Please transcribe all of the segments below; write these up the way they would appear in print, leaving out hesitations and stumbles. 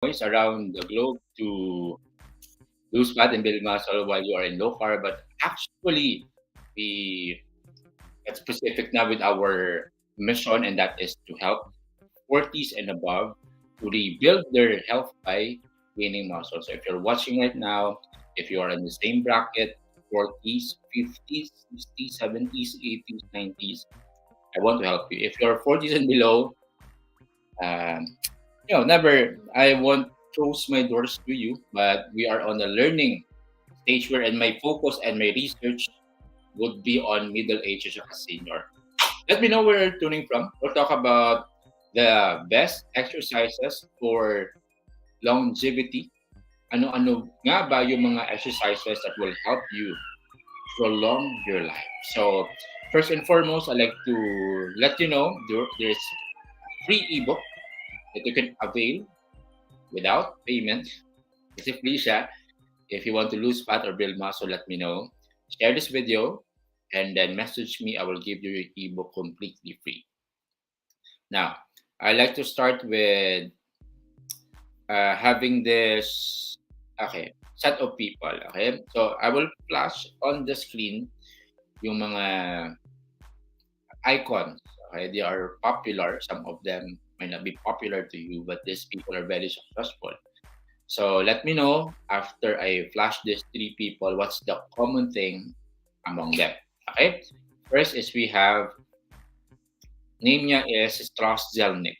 noise around the globe to lose fat and build muscle while you are in low carb, but actually we get specific now with our mission, and that is to help 40s and above to rebuild their health by gaining muscle. So if you're watching right now, if you are in the same bracket, 40s, 50s, 60s, 70s, 80s, 90s, I want to help you. If you're 40s and below, um, never, I won't close my doors to you, but we are on a learning stage where, and my focus and my research would be on middle ages or senior. Let me know where you're tuning from. We'll talk about the best exercises for longevity. Ano-ano nga ba yung mga exercises that will help you prolong your life? So, first and foremost, I'd like to let you know there's a free ebook that you can avail without payment. Kasi free siya. If you want to lose fat or build muscle, let me know. Share this video and then message me. I will give you your ebook completely free. Now, I like to start with having this set of people. Okay, so I will flash on the screen yung mga icons. Okay, they are popular. Some of them might not be popular to you, but these people are very successful. So let me know after I flash these three people what's the common thing among them. Okay, first is we have name niya is Strauss Zelnick.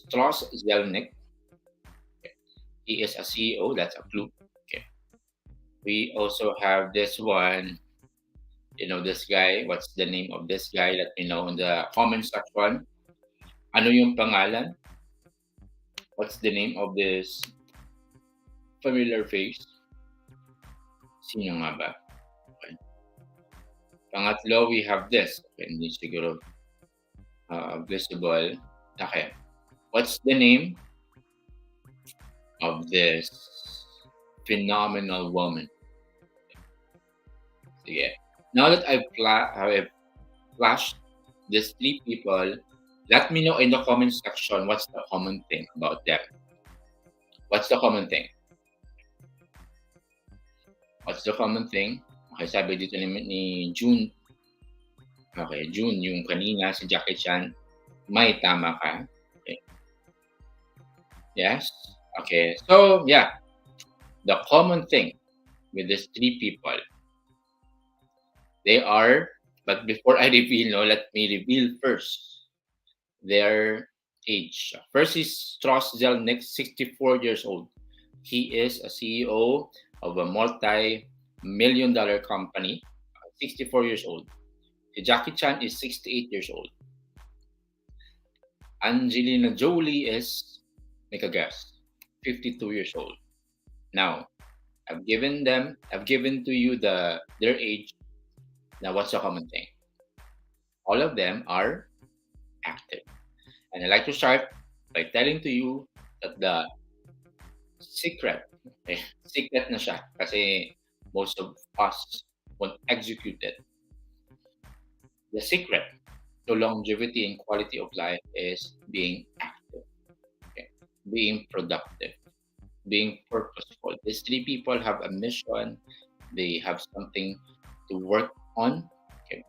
Strauss Zelnick. He is a CEO. That's a clue. Okay. We also have this one. This guy. What's the name of this guy? Let me know in the comment section. Ano yung pangalan? What's the name of this familiar face? Sino nga ba? Okay. Pangatlo, we have this. Okay, hindi siguro visible. Okay. What's the name of this phenomenal woman? Sige. Now that I've flashed these three people, let me know in the comment section what's the common thing about them. What's the common thing? What's the common thing? Okay, sabi dito ni June. Okay, June, yung kanina si Jackie Chan, may tama ka. Okay. Yes? Okay, so yeah, the common thing with these three people, they are, but before I reveal, let me reveal first their age. First is Strauss Zelnick, 64 years old. He is a CEO of a multi-million-dollar company, 64 years old. Jackie Chan is 68 years old. Angelina Jolie is, make a guess, 52 years old. Now, I've given to you their age. Now, what's the common thing? All of them are active. And I like to start by telling to you that the secret na siya kasi most of us won't execute it. The secret to longevity and quality of life is being active, being productive, being purposeful. These three people have a mission. They have something to work on. Okay.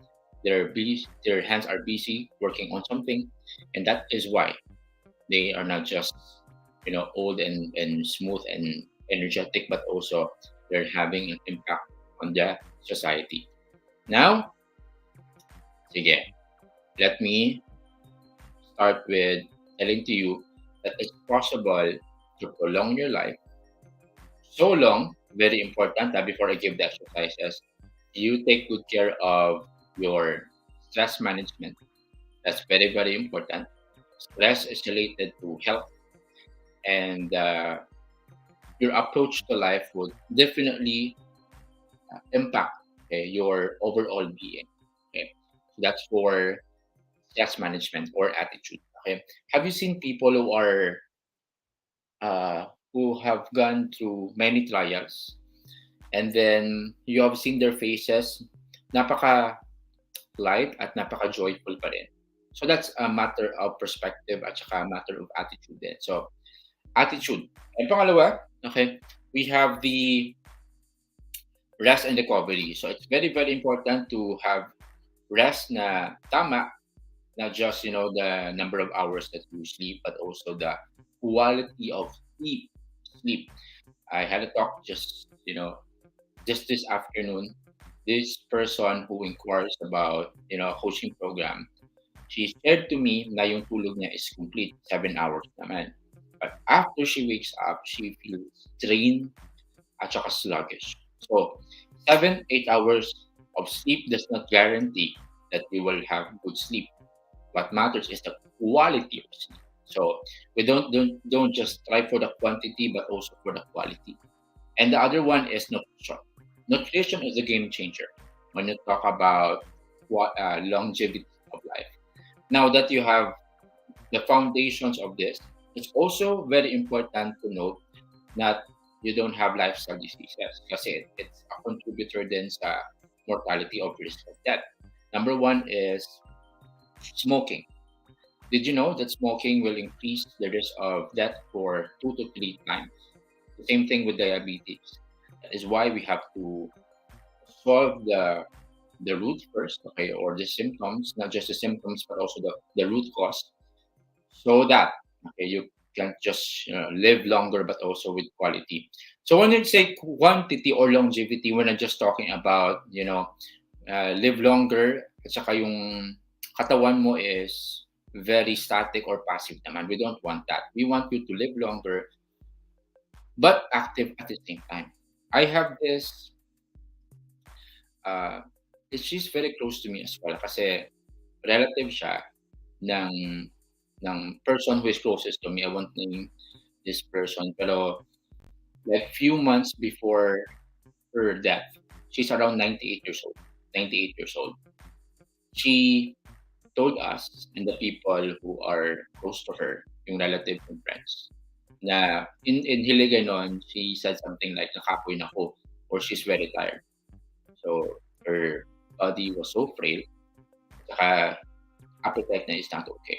Their hands are busy working on something, and that is why they are not just old and smooth and energetic, but also they're having an impact on the society. Now, sige, let me start with telling to you that it's possible to prolong your life so long. Very important that before I give the exercises, you take good care of your stress management. That's very, very important. Stress is related to health, and your approach to life would definitely impact your overall being. Okay, so that's for stress management or attitude. Okay, have you seen people who have gone through many trials, and then you have seen their faces, napaka light at napaka joyful pa rin. So that's a matter of perspective at saka a matter of attitude din. So attitude. And pangalawa, okay, we have the rest and recovery. So it's very, very important to have rest na tama, not just, the number of hours that you sleep, but also the quality of sleep. I had a talk just this afternoon. This person who inquires about, a coaching program, she shared to me na yung tulog niya is complete, 7 hours naman. But after she wakes up, she feels drained at saka sluggish. So, 7, 8 hours of sleep does not guarantee that you will have good sleep. What matters is the quality of sleep. So we don't just try for the quantity, but also for the quality. And the other one is nutrition. Nutrition is a game changer when you talk about longevity of life. Now that you have the foundations of this, it's also very important to note that you don't have lifestyle diseases kasi it's a contributor din sa mortality of risk of death. Number one is smoking. Did you know that smoking will increase the risk of death for 2 to 3 times? The same thing with diabetes. That is why we have to solve the root first, okay, or the symptoms, not just the symptoms, but also the root cause, so that you can just live longer, but also with quality. So when you say quantity or longevity, we're not just talking about live longer at saka yung katawan mo is very static or passive naman. We don't want that. We want you to live longer but active at the same time. I have this uh, she's very close to me as well kasi relative siya ng ng person who is closest to me. I won't name this person, pero like few months before her death, she's around 98 years old. 98 years old. She told us and the people who are close to her, yung relatives and friends, na in Hiligay noon, she said something like, nakapoy na ko, or she's very tired. So, her body was so frail, saka appetite na is not okay.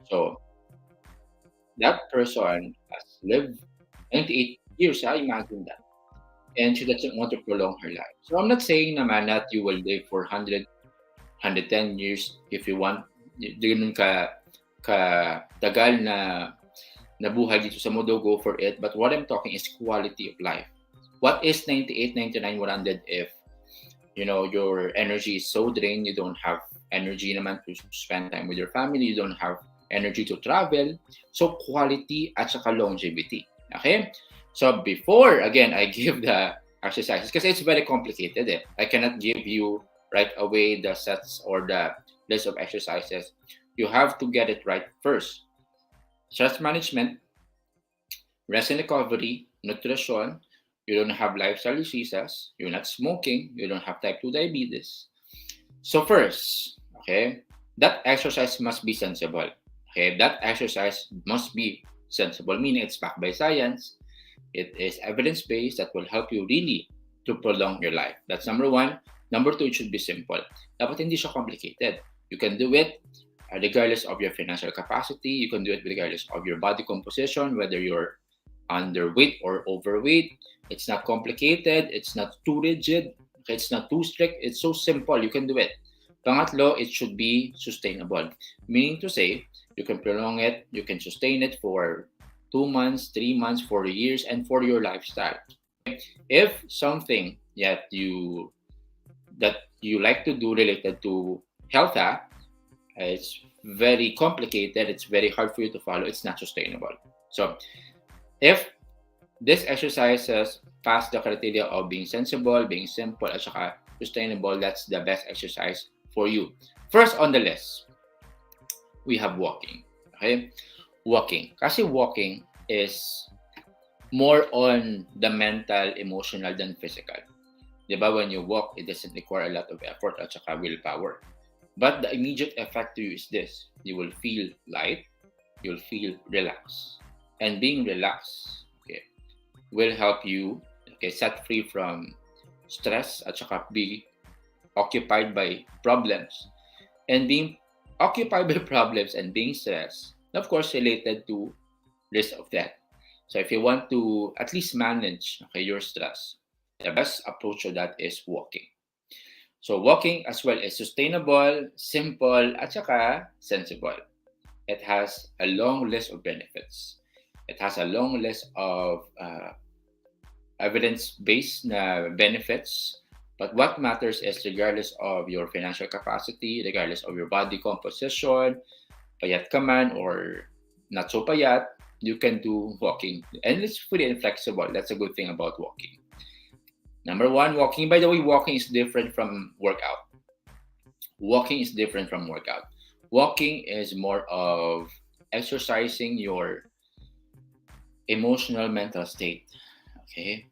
So, that person has lived 98 years, imagine that. And she doesn't want to prolong her life. So, I'm not saying naman that you will live for 110 years if you want. Ganun ka tagal na nabuhay dito sa mundo, go for it. But what I'm talking is quality of life. What is 98, 99, 100 if your energy is so drained, you don't have energy naman to spend time with your family, you don't have energy to travel. So quality at saka longevity. Okay? So before, again, I give the exercises because it's very complicated. I cannot give you right away the sets or the list of exercises. You have to get it right first. Stress management, rest and recovery, nutrition, you don't have lifestyle diseases, you're not smoking, you don't have type 2 diabetes. So first, okay, that exercise must be sensible. Okay, that exercise must be sensible, meaning it's backed by science. It is evidence-based that will help you really to prolong your life. That's number one. Number two, it should be simple. Dapat hindi siya complicated. You can do it regardless of your financial capacity. You can do it regardless of your body composition, whether you're underweight or overweight. It's not complicated. It's not too rigid. It's not too strict. It's so simple. You can do it. Pangatlo, it should be sustainable. Meaning to say, you can prolong it, you can sustain it for 2 months, 3 months, 4 years, and for your lifestyle. If something that you like to do related to health, it's very complicated, it's very hard for you to follow, it's not sustainable. So if these exercises pass the criteria of being sensible, being simple, at saka sustainable, that's the best exercise for you. First on the list, we have walking. Okay? Walking. Kasi walking is more on the mental, emotional than physical. Diba? When you walk, it doesn't require a lot of effort at saka willpower. But the immediate effect to you is this. You will feel light. You'll feel relaxed. And being relaxed, will help you set free from stress at saka be occupied by problems. And being occupied by problems and being stressed, of course, related to risk of death. So if you want to at least manage, okay, your stress, the best approach to that is walking. So walking as well is sustainable, simple, at saka sensible. It has a long list of benefits. It has a long list of evidence-based benefits. But what matters is regardless of your financial capacity, regardless of your body composition, payat ka man or not so payat, you can do walking. And it's free and flexible. That's a good thing about walking. Number one, walking. By the way, walking is different from workout. Walking is different from workout. Walking is more of exercising your emotional mental state. Okay?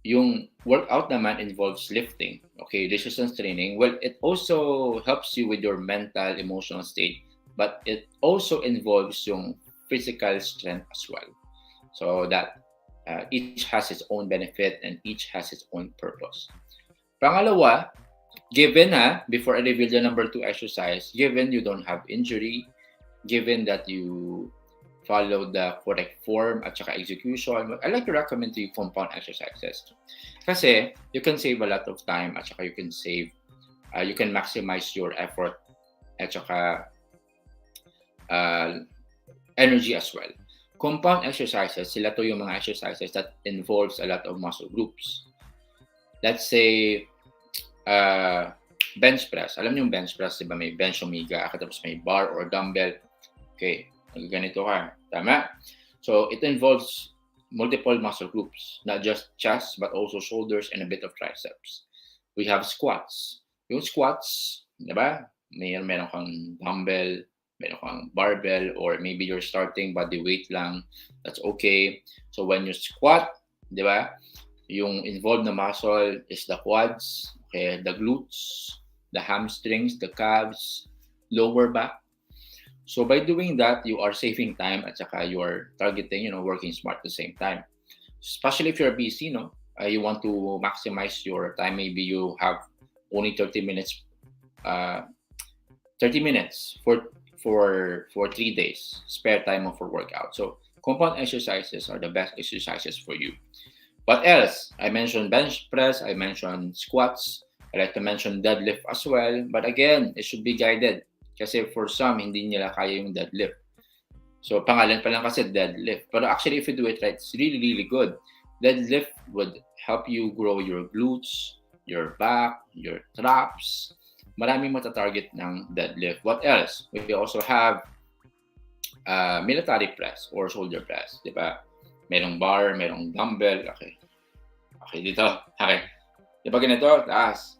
Yung workout naman involves lifting. Okay, resistance training. Well, it also helps you with your mental, emotional state, but it also involves yung physical strength as well. So that each has its own benefit and each has its own purpose. Pangalawa, given before I reveal the number two exercise, given you don't have injury, given that you follow the correct form at saka execution, I like to recommend to you compound exercises. Kasi you can save a lot of time at saka you can maximize your effort at saka energy as well. Compound exercises, sila to yung mga exercises that involves a lot of muscle groups. Let's say, bench press. Alam niyo yung bench press, di ba? May bench omega, tapos may bar or dumbbell. Okay, ganito ka. Tama? So, it involves multiple muscle groups, not just chest, but also shoulders and a bit of triceps. We have squats. Yung squats, di ba? Meron kang dumbbell, meron kang barbell, or maybe you're starting body weight lang. That's okay. So, when you squat, di ba? Yung involved na muscle is the quads, okay, the glutes, the hamstrings, the calves, lower back. So by doing that, you are saving time at saka you are targeting, working smart at the same time. Especially if you're busy, you want to maximize your time. Maybe you have only 30 minutes, 30 minutes for 3 days spare time for workout. So compound exercises are the best exercises for you. What else? I mentioned bench press. I mentioned squats. I like to mention deadlift as well. But again, it should be guided. Kasi for some, hindi nila kaya yung deadlift. So, pangalan pa lang kasi deadlift. But actually, if you do it right, it's really, really good. Deadlift would help you grow your glutes, your back, your traps. Maraming matatarget ng deadlift. What else? We also have military press or shoulder press. Diba? Merong bar, merong dumbbell. Okay. Okay, dito. Okay. Diba ganito? Taas.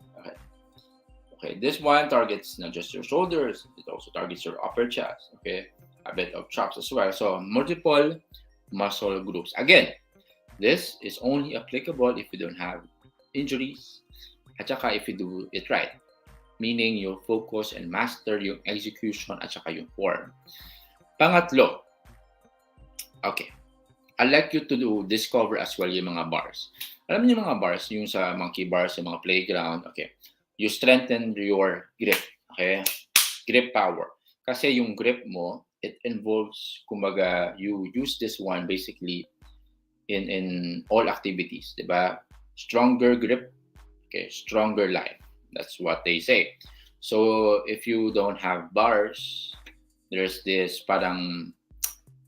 Okay, this one targets not just your shoulders, it also targets your upper chest, okay? A bit of traps as well. So, multiple muscle groups. Again, this is only applicable if you don't have injuries at saka if you do it right. Meaning, you focus and master yung execution at saka yung form. Pangatlo, okay, I'd like you to discover as well yung mga bars. Alam niyo yung mga bars, yung sa monkey bars, yung mga playground, okay? You strengthen your grip, okay? Grip power. Kasi yung grip mo, it involves, kumbaga, you use this one basically in all activities, diba? Stronger grip, okay? Stronger life. That's what they say. So, if you don't have bars, there's this parang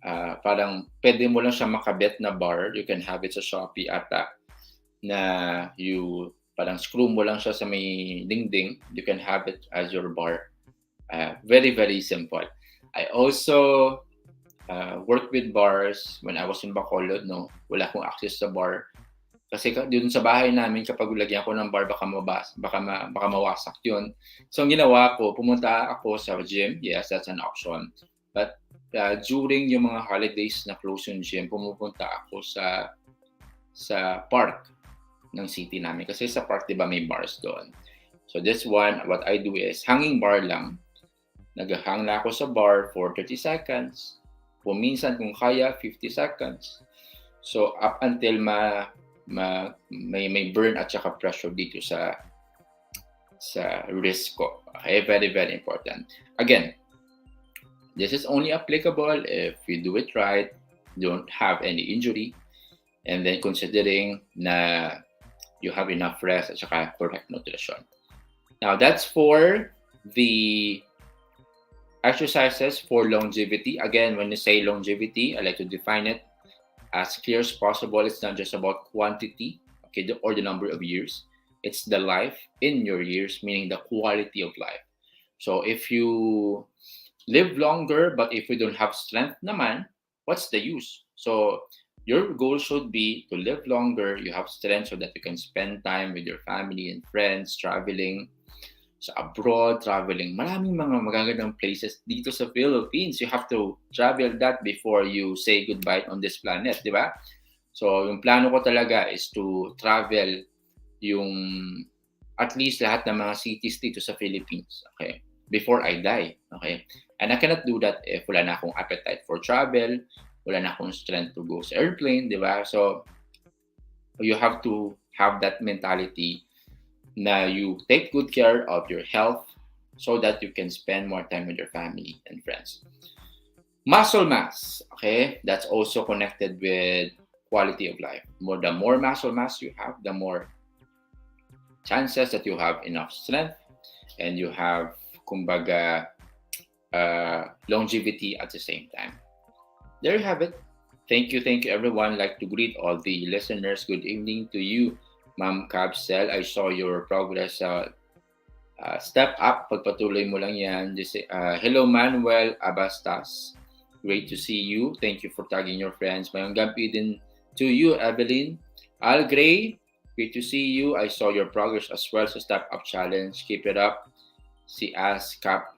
pwede mo lang siya makabit na bar. You can have it sa Shopee ata na you parang screw mo lang siya sa may dingding. You can have it as your bar. Very, very simple. I also worked with bars when I was in Bacolod, no? Wala akong access sa bar. Kasi dun sa bahay namin, kapag ulagyan ko ng bar, baka mawasak yun. So, ang ginawa ko, pumunta ako sa gym. Yes, that's an option. But during yung mga holidays na close yung gym, pumupunta ako sa park ng city namin. Kasi sa park, di ba, may bars doon. So this one, what I do is, hanging bar lang. Naghahang na ako sa bar for 30 seconds. Kung minsan, kung kaya, 50 seconds. So up until may burn at saka pressure dito sa wrist ko. Okay, very, very important. Again, this is only applicable if you do it right, don't have any injury, and then considering na you have enough rest at saka correct nutrition. Now, that's for the exercises for longevity. Again, when you say longevity, I like to define it as clear as possible. It's not just about quantity, okay, or the number of years. It's the life in your years, meaning the quality of life. So if you live longer, but if you don't have strength naman, what's the use? So your goal should be to live longer, you have strength so that you can spend time with your family and friends, traveling sa abroad, traveling. Maraming mga magagandang places dito sa Philippines. You have to travel that before you say goodbye on this planet, di ba? So, yung plano ko talaga is to travel yung at least lahat ng mga cities dito sa Philippines, okay? Before I die, okay? And I cannot do that if wala na akong appetite for travel, wala na akong strength to go sa airplane, di ba? So, you have to have that mentality na you take good care of your health so that you can spend more time with your family and friends. Muscle mass, okay? That's also connected with quality of life. The more muscle mass you have, the more chances that you have enough strength and you have, kumbaga, longevity at the same time. There you have it. Thank you, everyone. I'd like to greet all the listeners. Good evening to you, Ma'am Cabsel. I saw your progress. Step up. Pagpatuloy mo lang yan. Hello, Manuel Abastas. Great to see you. Thank you for tagging your friends. Mayong gabi din to you, Evelyn. Al Gray, great to see you. I saw your progress as well sa Step Up Challenge. Keep it up. Si Askap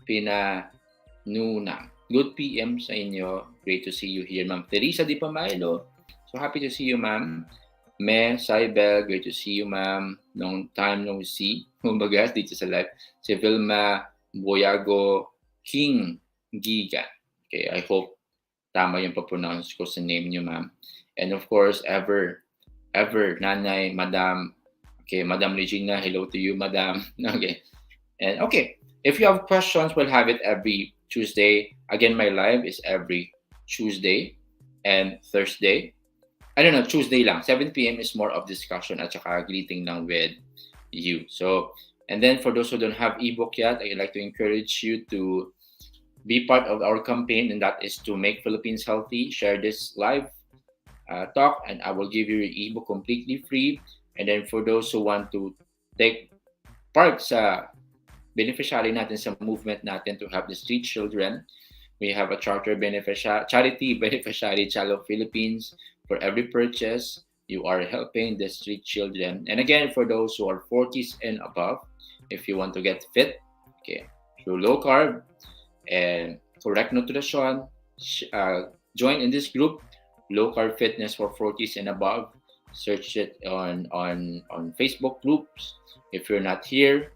Pinanunang. Good PM sa inyo. Great to see you here, Ma'am Teresa Di Pamailo. So happy to see you, Ma'am. Me Saibel, great to see you, Ma'am. Long time no see. Kumbaga, dito sa live. Si Vilma Boyago King Giga. Okay, I hope tama yung pa-pronounce ko sa name niyo, Ma'am. And of course, ever, Nanay, Madam. Okay, Madam Regina, hello to you, Madam. Okay. And okay, if you have questions, we'll have it every Tuesday. Again, my live is every Tuesday and Thursday. I don't know, Tuesday lang. 7 p.m. is more of discussion at saka greeting lang with you. So, and then for those who don't have ebook yet, I'd like to encourage you to be part of our campaign, and that is to make Philippines healthy. Share this live talk, and I will give you your ebook completely free. And then for those who want to take part sa beneficiary natin sa movement natin to help the street children, we have a charity beneficiary Child of Philippines. For every purchase, you are helping the street children. And again, for those who are 40s and above, if you want to get fit, okay, through low carb and correct nutrition, join in this group, Low Carb Fitness for 40s and above. Search it on Facebook groups. If you're not here,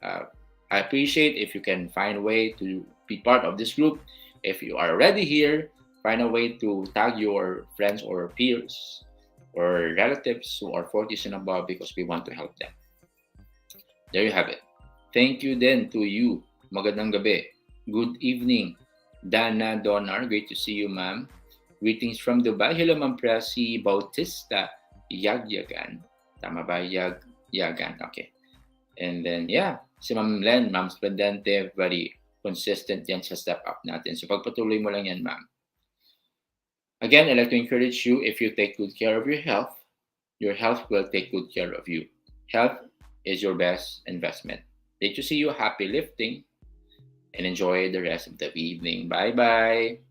I appreciate if you can find a way to be part of this group. If you are already here, find a way to tag your friends or peers or relatives who are 40s and above because we want to help them. There you have it. Thank you then to you. Magandang gabi. Good evening. Dana Donar, great to see you, ma'am. Greetings from Dubai. Hello, Ma'am Presi Bautista Yagyagan. Tama ba? Yagan. Okay. And then, yeah, si Ma'am Len, Ma'am Splendente, very consistent yan sa step up natin. So pagpatuloy mo lang yan, ma'am. Again, I'd like to encourage you, if you take good care of your health will take good care of you. Health is your best investment. Great to see you. Happy lifting and enjoy the rest of the evening. Bye-bye.